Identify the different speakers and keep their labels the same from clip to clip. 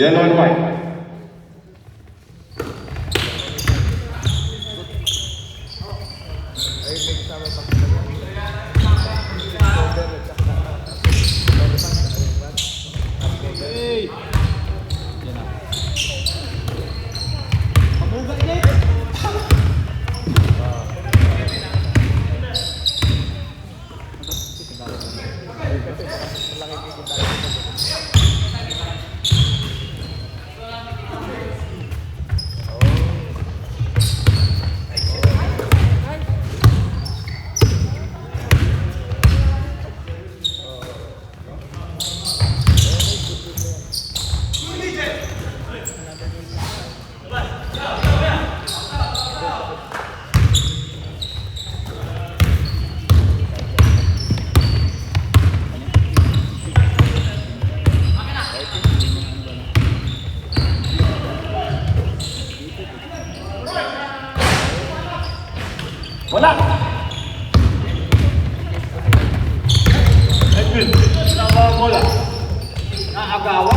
Speaker 1: Yellow and white. Wala! Edwin, nabawa bola. Naagawa.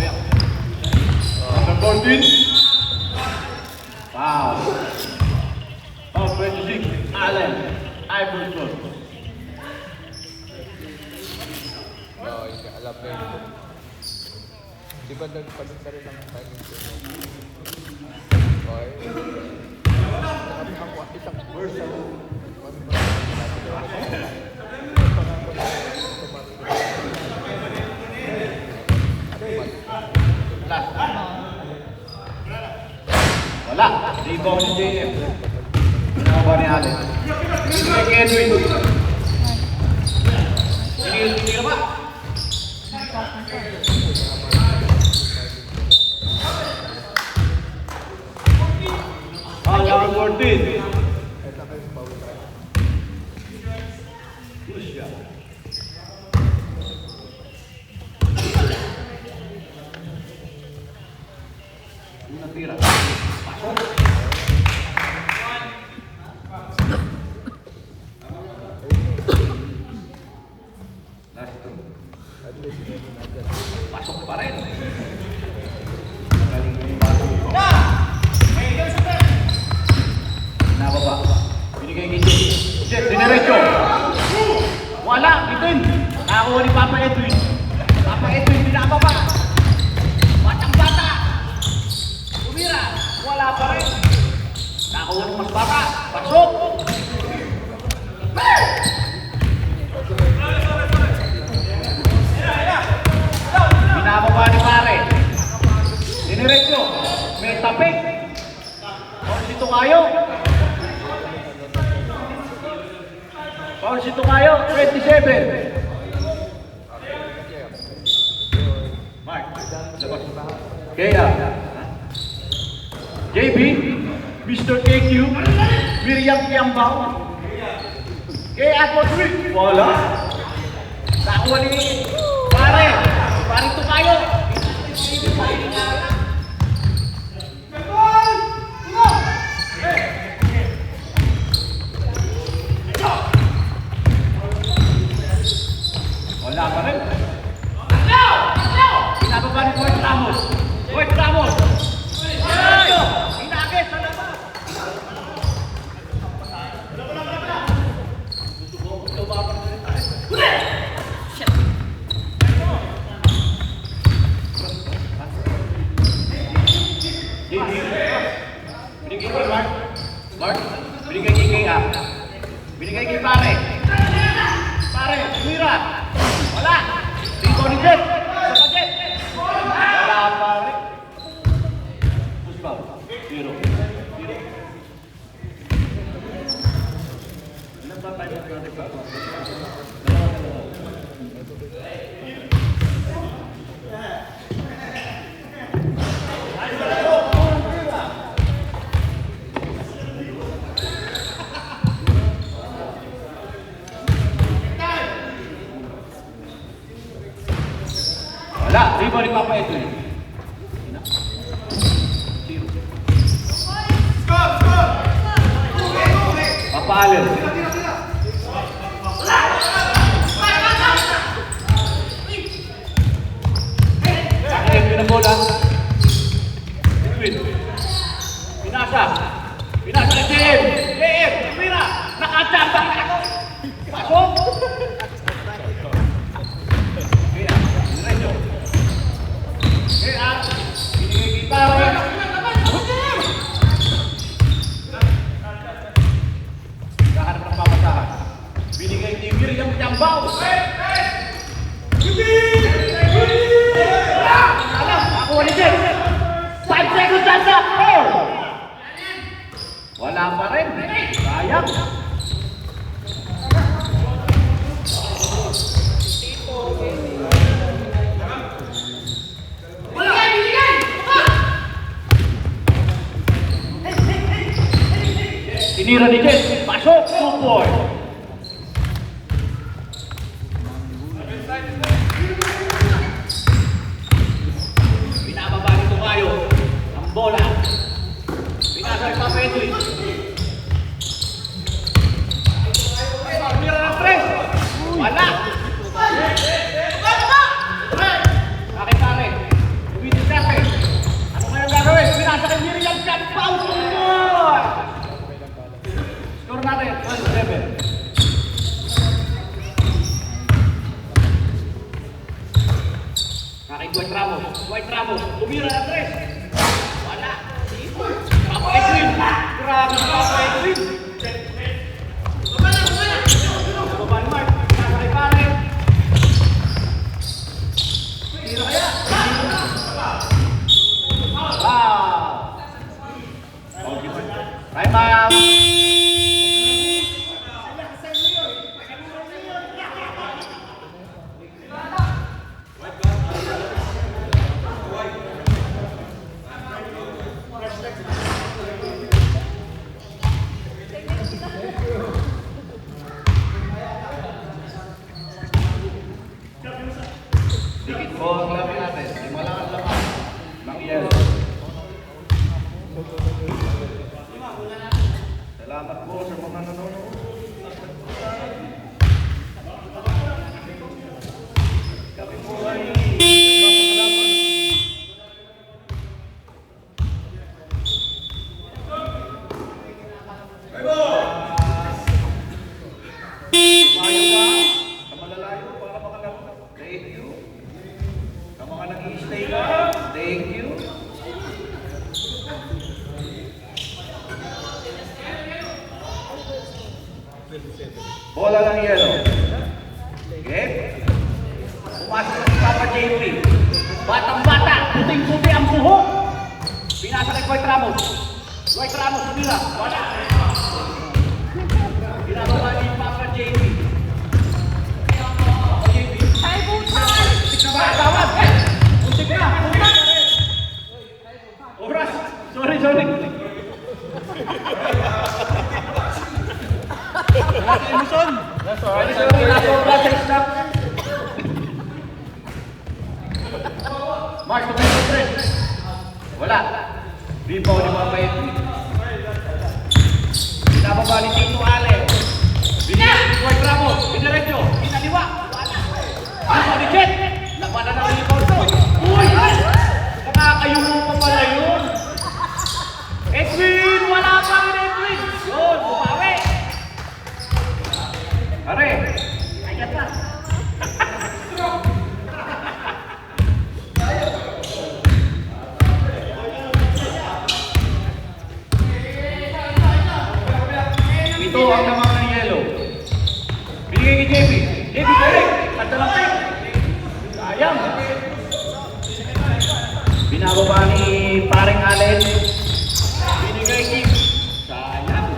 Speaker 1: Ayan. Number 14. Wow. Oh, 26. Allen. Ivory Coast.
Speaker 2: Oo, alam mo yun. Di ba nagpalit na rin ang timing ko? Okay. Isang verse ako.
Speaker 1: Wala. Rebound ni JM. Ano ba ni Allen? Kay Edwin. Hindi na ba? Number 14. Push shot. Una tira. Pasok. Last two. Pasok pa rin. Magaling yung pasok. Nababa. Binigay kay Jet. Dinerecho. Wala. Itin. Nakakuha ni Papa Edwin. Papa Edwin, binababa. Batang bata. Tumira. Wala pa rin. Nakakuha ni Mas Bata. Pasok. Binababa ni Pare. Dinerecho. May tapik. Paul si Tukayo. Paul si Tukayo, 27. Mark. Kaya. JB. Mr. KQ. Miriam Kiambao. Kaya ako 3. Wala. Nakuha ni Pare. Pare Tukayo. Wala pa rin. Pinababa ni Boyd Ramos. Boyd Ramos. Inagis sa labas. Gusto ba pa rin tayo? Binigay kay Mark. Mark. Binigay kay Kaya. Binigay kay Pare. Pare, tumira. Wala. Dito ni Jet. Sa Jet. Wala Pare. Push ball. Zero. Ilan ba tayo natin ba? Wala, rebound ni Papa Edwin. Zero. Papa Allen. siya. Pinasa ni JM. JM, tumira. Nakachamba ako. Pasok. Kaya, diretso. Kaya, binigay kita. Kaharap ng papasahan. Binigay ni Miriam Tiambao. Alam, ako ni Jen. 5 seconds at the four. Wala pa rin. Sayang. Tinira ni Jen. Pasok. 2 point. Binababa ni Tumayo ang bola. Pinasa ni Papa Edwin. Tinira ng 3. Wala. Bakit pare? Umitin kasi. Ano kaya gagawin? Pinasa kay Miriam Tiambao. Score natin. 1-7. Dwight Ramos. Dwight Ramos. Tumira na 3. Wala. Papa Edwin. Grabe si Papa Edwin. Baba ni Mark. Pinasa kay pare. Tira kaya. Wow. Time out. Dikit po ang labi natin. Lima lang ang laman. Ng yellow. Salamat po sa mga nanonood. Kami po ay tumayo ka sa malalayo para makalaro. Thank you. Sa mga nag-i-stay ka, thank you. Bola ng yellow. Okay? Pumasok na si Papa JP. Batang-bata, puting-puti ang buhok. Pinasa kay Dwight Ramos. Dwight Ramos, sumila. Wala. Pinababa ni Papa JP. Papa JP. Muntik na ba? Tawag! Muntik na! Oras! Sorry. Emoson! Sorry, nasa stop. Mark, tumingin ko rin. Wala. Rebound ni Papa Edwin. Pinababa ni Tito Ale. Binigay ni Dwight Ramos. Biniretso. Pinaliwa. Wala. Ano ni Jet? Labanan ng rebound to. Uy! Nakakayumo pa pala yun. Edwin! Wala pa rin Edwin! Yun! Bumawi! Pare! Ayat na! Ito ang namang ng yellow. Binigay kay JP. JP correct. Tanda lang tayo. Sayang. Binababa ni paring Allen. Binigay kay sayang.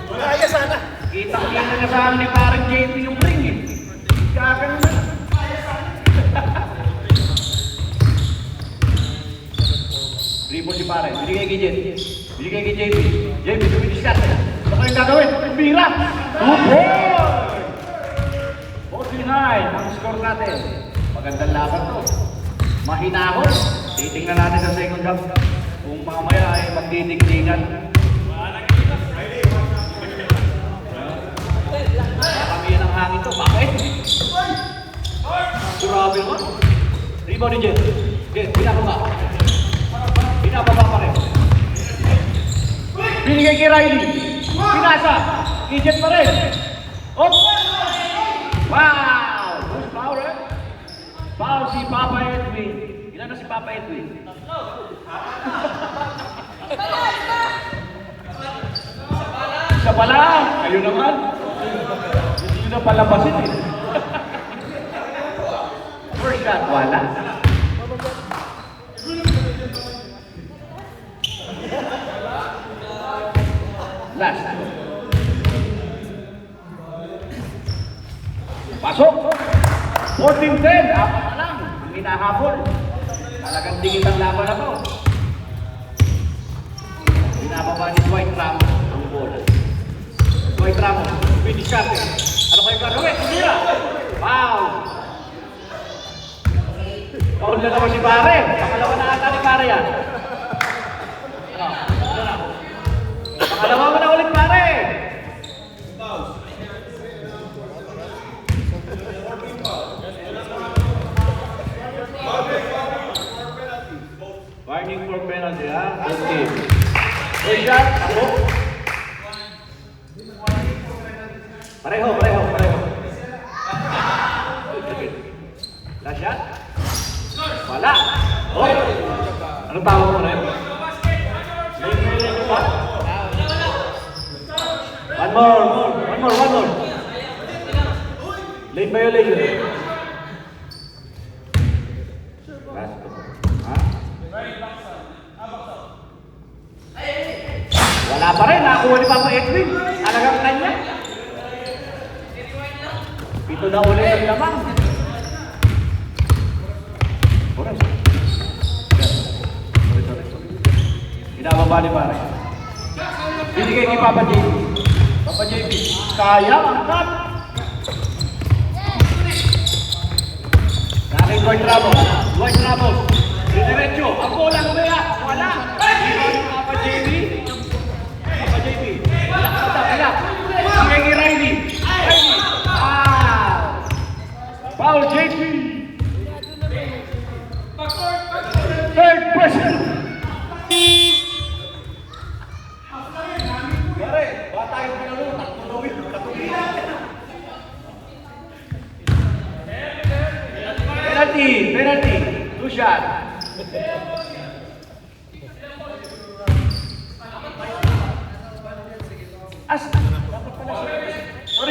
Speaker 1: Kaya sana. Kita-kita na sana ni paring JP yung ring eh. Gagano na. Rebound si pare. Binigay kay JP. Binigay kay JP. JP, dumidiskat. Ano kayong gagawin? Tumbira! 2 points! 49 ang score natin. Magandang laban to. Mahinahon. Titingnan natin sa second half. Kung mamaya ay magtitiglingan. Kami yan ang hangin to. Bakit? Grabe naman. Rebound ni Jen. Jen, binababa. Binababa pa rin. Binigay kay Riley. Pinasa. Egypt pa rin. Op! Wow! Who's foul, eh? Foul si Papa Edwin. Ilan na si Papa Edwin? Isa pa lang. Kayo naman. Hindi nyo na palabasin eh. First shot, wala. Last. Pasok! 14-10, apat na lang. Minahabol. Talagang dingit ang laban na to. Binababa ni Dwight Ramos ang bola. Dwight Ramos, finish up. Ano kayo gagawin? Tumira! Wow! Paul na naman si Pare. Pangalawa na ata ni Pare yan. Pangalawa mo na ulit, Pare. Warning for penalty, ha? Okay. First shot, ako. Pareho. Last shot. Wala. Oh. Anong tawag mo na yun? One more. Late violation. Last. Ha? Wala pa rin. Nakakuha ni Papa Edwin. Alagang kanya. Pito na ulit ang lamang. Binababa ni Pare. Binigay kay Papa JP. Papa JP, kaya ang cut. Nakay Dwight Ramos. Diretso. Ang bola lumaya. Wala. Papa JP. Bilak. Binigay kay Riley. Foul JP. Third person. Gare, bata yung pinalo, tatulawin. Penalty. 2 shot.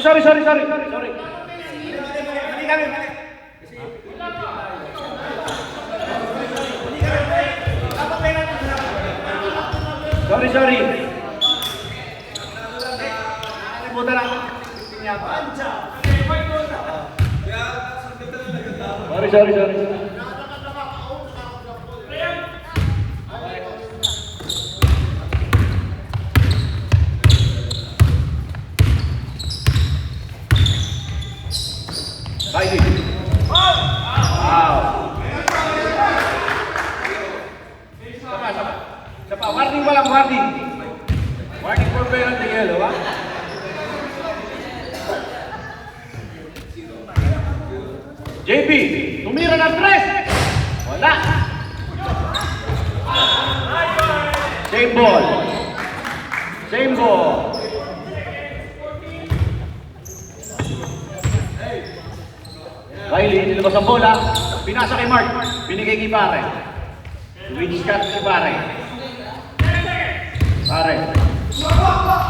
Speaker 1: Sorry. Sorry. Pumunta lang. Sorry. Riley. Wow. Sapa. Warning walang warning. Warning for penalty yellow, ha? JP, tumira ng 3. Wala. Same ball. Riley, nilabas ang bola. Pinasa kay Mark. Binigay kay Pare. Which cut si Pare.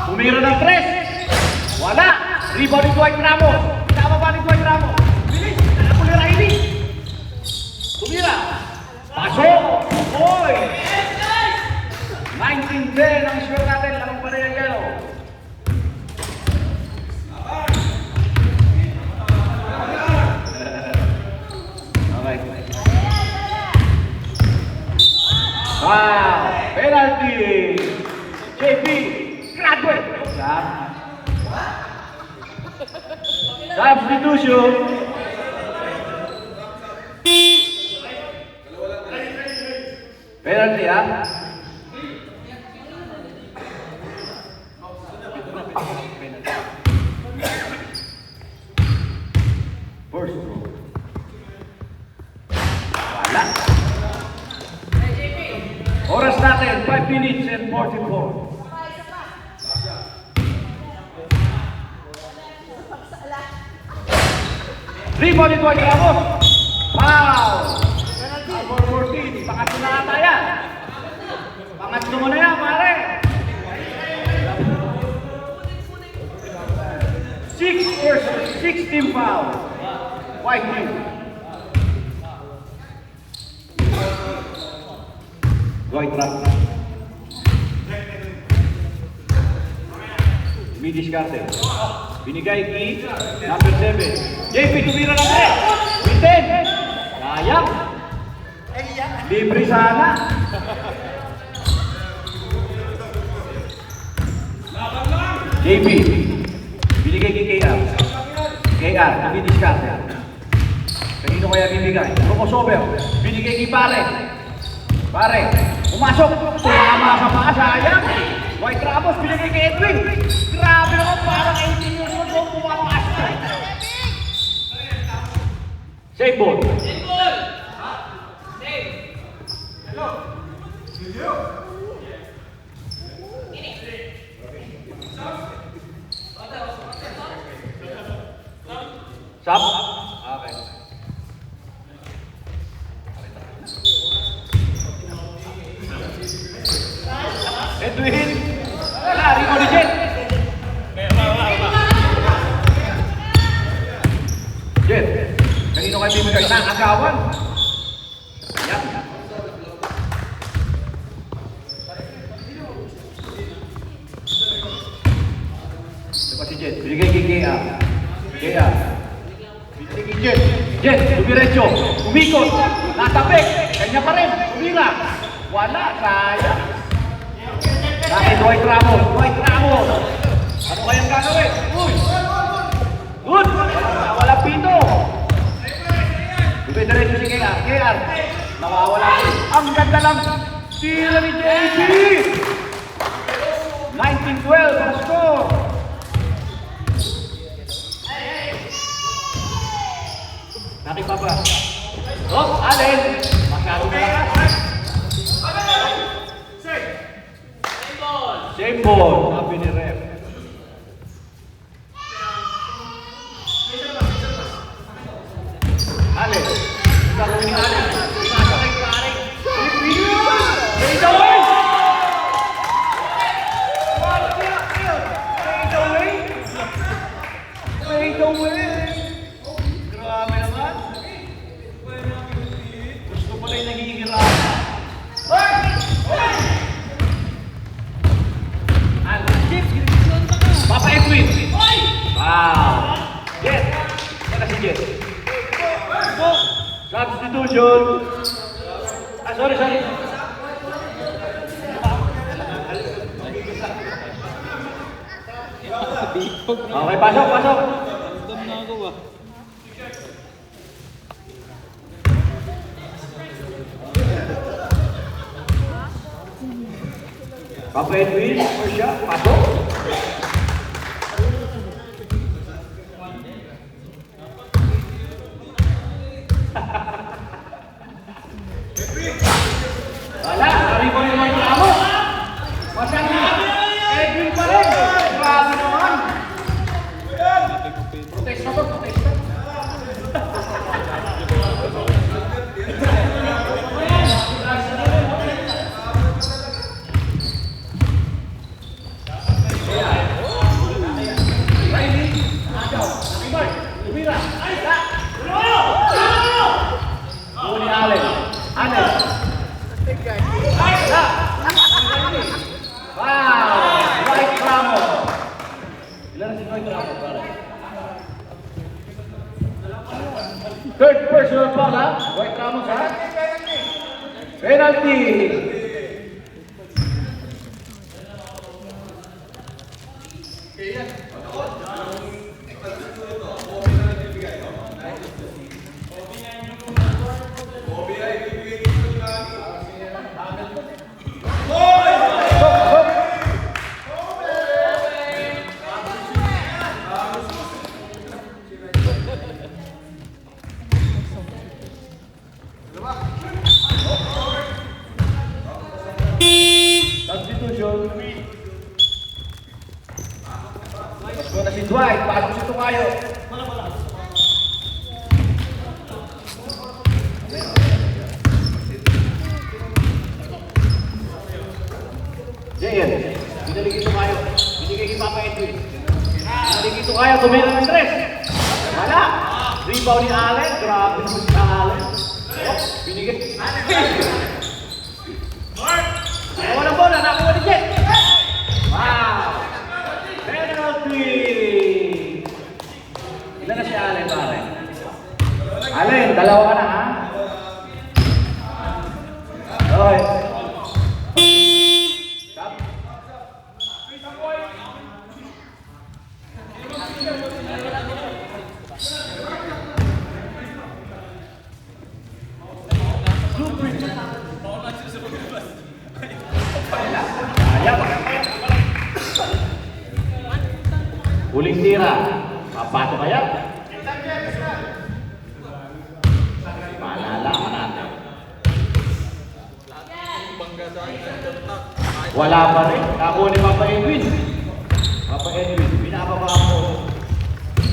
Speaker 1: Tumira ng 3. Wala. Rebound ni Dwight Ramos. Pinababa ni Dwight Ramos. Bilis. Ako ni Riley. Tumira. Pasok. Boy. 19-10 ang score natin. Lamang pa rin ang yellow. Wow! Penalty! JP! Graduate! Substitution! Penalty, ha? First row. Wala. Oras natin, 5 minutes and 44. Rebound ni Dwight Ramos. Foul. Number 14. Pangatlo na ata yan. Pangatlo mo na yan, pare. 6 versus 16 foul. White team. Dwight Ramos. Midiskarte. Binigay kay number 7. JP tumira ng 3. With 10. Sayang. Libre sana. JP. Binigay kay KR. KR. Midiskarte. Kanino kaya bibigay? Romosover. Binigay kay Pare. Pare. Pumasok. Tumama sa paa. Sayang. White Ramos. Binigay kay Edwin. Grabe naman. Parang 18 years old kung pumapasok. Save ball. Sub? Okay. Edwin! Lari mo ni Jet! Jet, kanino kayo bibigay? Nakagawan! Yan. Ito pa si Jet, binigay kay Kea. Kea. Binigay kay Jet. Jet, dumiretso, umikot, natapik, kanya pa rin, umira. Wala, sayang. Dahil Dwight Ramos, Dwight Ramos. Ano kayang gagawin? Uy! Good! Wala pito. Diretso si KR. KR. Nawawala. Ang ganda lang. Tira ni JP. 19-12 ang score. Nakipapa. Oh, Allen. Masyado na lakas. Same ball. Sabi ni Ref. Allen. Gagawin ni Allen. Pinasa kay Clary. Fade away! Fade away! Fade away! Grabe naman. Gusto pala yung nagigirahan. Papa Edwin. Wow. Jet. Mana si Jet? Substitution. Ah, sorry. Okay, pasok. Papa Edwin, first shot, pasok. Wala, sabi ko yung mga Ramos. Masyado Edwin pa rin. Grabe naman. Protesta to, protesta. Third personal foul, ha? Dwight Ramos, ha? Penalty! Substitution. Pasok na si Dwight. Pasok si Tukayo. Binalik ito kayo. Binigay kay Papa Edwin. Binalik ito kayo. Tumira ng tres. Wala. Rebound ni Allen. Grabe naman si Allen. Oh, binigay. Walang bola. Nakuha ni Jet. Wow. Penalty. Ilan na si Allen, pare? Allen, dalawa ka na, ha? Okay. Stop. Huling tira. Papato kaya? Malalaman natin. Wala pa rin. Ako ni Papa Edwin. Papa Edwin. Binababa ako.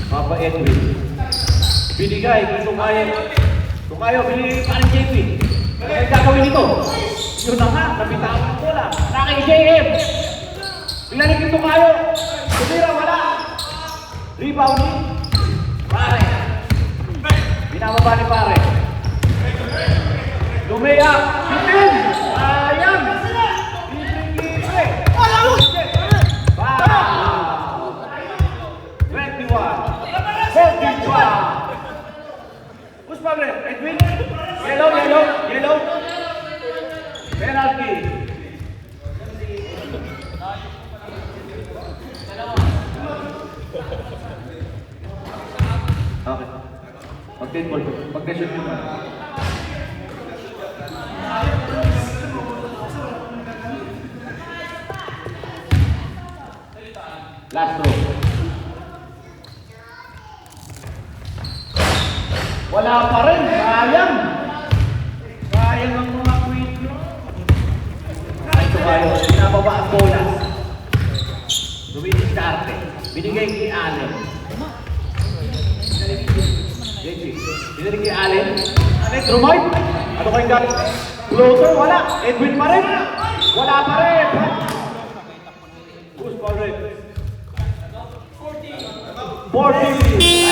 Speaker 1: Papa Edwin. Binigay. Gusto kayo. Gusto kayo. Binigay pa ng JP. Ano yung gagawin nito? Yun na nga. Nabitawan ang bola. Nakay JM. Binalik ito kayo. Tumira. Wala. Rebound ni Pare. Binababa ni Pare. Lumea. Bitin. Ayan. Bitin-gibre. Wow. 21. 41. Who's Pare? Edwin? Yellow. Penalty. Okay. Mag-10-ball. Mag-shoot yun. Last throw. Wala pa rin. Sayang. Sayang ang mga queen. Ito kayo. Pinababa ang bola. Dumitis karte. Binigay kay Allen. Binigay kay Allen. Allen, Drumay. Ano kayong gagawin? Floater, wala. Edwin pa rin. Wala pa rin. Who's pa rin? 40.